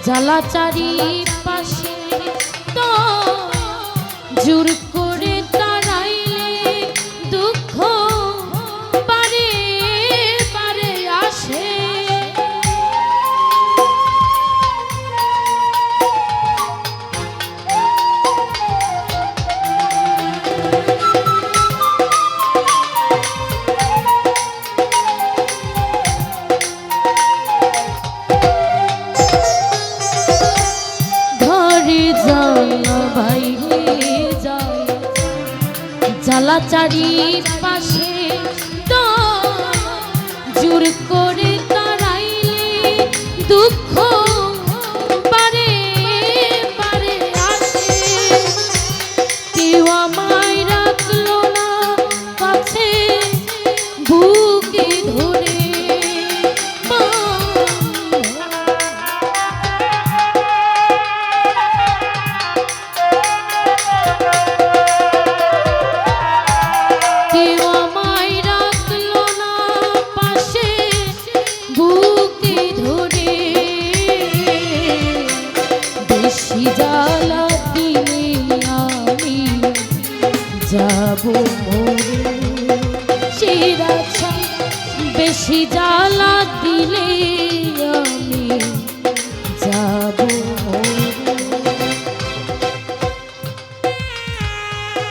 জ্বালা চারি পাশে তো জোর করে তাড়াইলে দুঃখ বারে বারে আসে। জ্বালা চারি পাশে তো জোর করে তাড়াইলে দুঃখ বারে বারে আসে। কেউ আমায় রাখলো না কাছে বুকে ধরে, জ্বালা দিলে আমি যাব মরে। বেশি জ্বালা দিলে